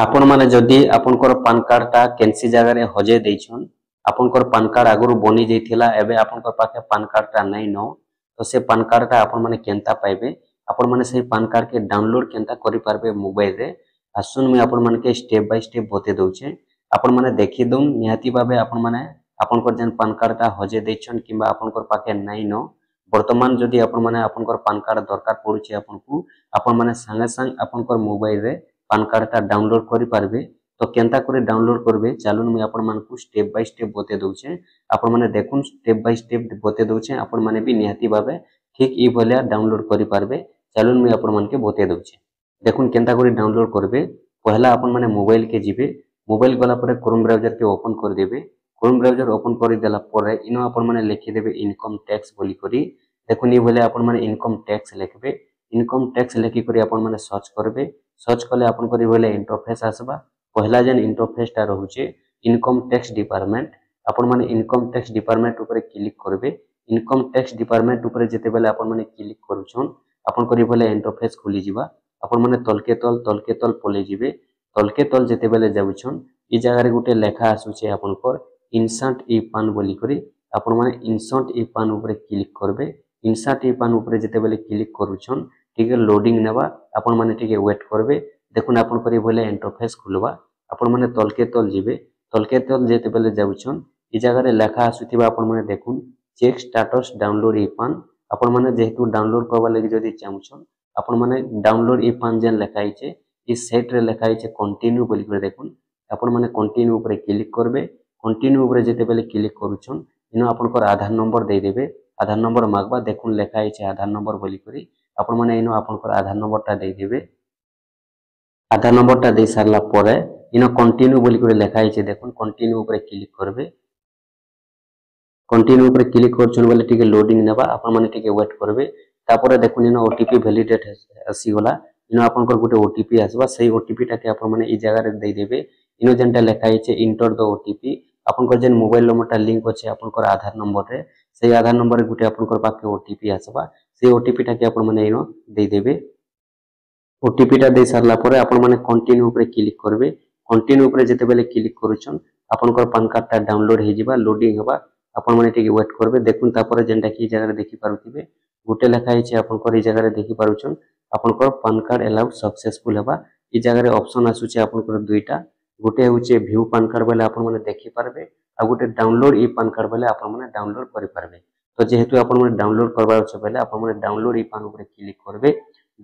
आपण माने जदि आपनकर पान कार्ड ता केनसी जगह रे हजे दैछन आपनकर पान कार्ड आगुर बनी जाइथिला एबे आपनकर पाखे पान कार्ड ता नै न तो से पान कार्ड ता आपण माने केनता पाइबे आपण माने से पान कार्ड के डाउनलोड केनता करि पारबे मोबाइल रे आसुन मैं आपण माने के स्टेप बाय स्टेप बते दउछे आपण माने देखि दउन निहाती भाबे आपण माने आपनकर जेन पान कार्ड ता हजे दैछन किबा आपनकर पाखे नै न वर्तमान जदि आपण माने आपनकर पान कार्ड दरकार पड़ुछि आपनकु आपण माने संगे संग आपनकर मोबाइल रे पान कार्ड ता डाउनलोड करि पारबे तो केनता करे डाउनलोड करबे चलून मैं आपण मानकु स्टेप बाय स्टेप बते दउछे आपण माने देखुन स्टेप बाय स्टेप बते दउछे आपण माने भी निहाती भाबे ठीक ई भलिया डाउनलोड करि पारबे चलून मैं आपण मानके बते दउछे देखुन केनता करे डाउनलोड करबे पहला आपण माने मोबाइल के जिबे मोबाइल गला परे क्रोम ब्राउजर के ओपन कर देबे क्रोम ब्राउजर ओपन कर देला परे इनो आपण माने लिखि देबे इनकम टैक्स बोली करी देखुन ई भलिया आपण माने इनकम टैक्स लिखबे इनकम टैक्स लिखि करी आपण माने सर्च करबे सर्च कले आपन करी बोले इंटरफेस आसबा पहला जेन इंटरफेस ता रहउचे इनकम टैक्स डिपार्टमेंट आपन माने इनकम टैक्स डिपार्टमेंट ऊपर क्लिक करबे इनकम टैक्स डिपार्टमेंट ऊपर जेते बेले आपन माने क्लिक करूछन आपन करी बोले इंटरफेस खुली जिबा आपन माने तलके तल पले जिबे तलके तल जेते बेले जाउछन ई जगह रे गुटे लेखा आसुचे आपनकर इंसर्ट ई पान बोली करी आपन माने इंसर्ट ई पान ऊपर क्लिक करबे इंसर्ट ई पान ऊपर जेते बेले क्लिक करूछन ठीक लोडिंग नेबा आपण माने ठीक वेट करबे देखुन आपण करी बोले इंटरफेस खुलबा आपण माने तलके तल जेते बेले जाउछन ई जगह रे लेखा आसुथिबा आपण माने देखुन चेक स्टेटस डाउनलोड ई पान आपण माने जेहेतु डाउनलोड करबा लागि जदी चाहुछन आपण माने डाउनलोड ई पान जेन लेखा आइचे ई सेट रे लेखा आइचे कंटिन्यू बोली करे देखुन आपण माने कंटिन्यू ऊपर क्लिक करबे कंटिन्यू ऊपर जेते बेले क्लिक करूछन इनो आपनकर आधार नंबर दे देबे आधार नंबर मागबा देखुन लेखा आइचे आधार नंबर बोली करी आपण माने इनो आपनकर आधार नंबर ता दे देबे आधार नंबर ता दे सारला परे इनो कंटिन्यू बोली करे लेखा आइचे देखुन कंटिन्यू ऊपर क्लिक करबे कंटिन्यू ऊपर क्लिक करछन बोले ठीक लोडिंग नेबा आपण माने ठीक वेट करबे तापर देखुन इनो ओटीपी वैलिडेट आसी गला इनो आपनकर गुटे ओटीपी आसबा सही ओटीपी टा के आपण माने ई जगह रे दे देबे इनो जेनटा लेखा आइचे इंटर द ओटीपी आपनकर जेन मोबाइल नंबर ता लिंक अछि आपनकर आधार नंबर रे सही आधार नंबर रे गुटे आपनकर पाके ओटीपी आसबा से ओटीपी टा के आपण माने इनो दे देबे ओटीपी टा दे सारला परे आपण माने कंटिन्यू ऊपर क्लिक करबे कंटिन्यू ऊपर जेते बेले क्लिक करूछन आपनकर पान कार्ड ता डाउनलोड हे जिबा लोडिंग होबा आपण माने ठीक वेट करबे देखुन तापर जेनटा की जगह रे देखि पारुथिबे गुटे लेखा आइचे आपनकर ई जगह रे देखि पारुछन आपनकर पान कार्ड अलाउड सक्सेसफुल होबा ई जगह रे ऑप्शन आसुचे आपनकर दुईटा गुटे होचे व्यू पान कार्ड बोले आपण माने देखि पारबे आ गुटे डाउनलोड ई पान कार्ड बोले आपण माने डाउनलोड करि पारबे तो जेहेतु आपण माने डाउनलोड करबा छै बोले आपण माने डाउनलोड ई पान ऊपर क्लिक करबे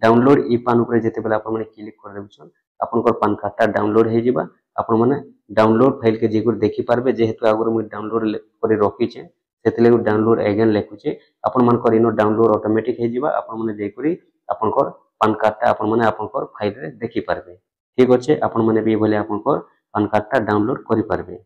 डाउनलोड ई पान ऊपर जेते बेले आपण माने क्लिक कर देबछन आपनकर पान कार्ड ता डाउनलोड हे जिबा आपण माने डाउनलोड फाइल के जेकुर देखि पारबे जेहेतु आगुर मु डाउनलोड करि रखि छे सेतले डाउनलोड अगेन लेखुचे आपण मानकर इनो डाउनलोड ऑटोमेटिक हे जिबा आपण माने जेकुरी आपनकर पान कार्ड ता आपण माने आपनकर फाइल रे देखि पारबे ठीक अछि आपण माने भी बोले आपनकर पान कार्ड ता डाउनलोड करि पारबे।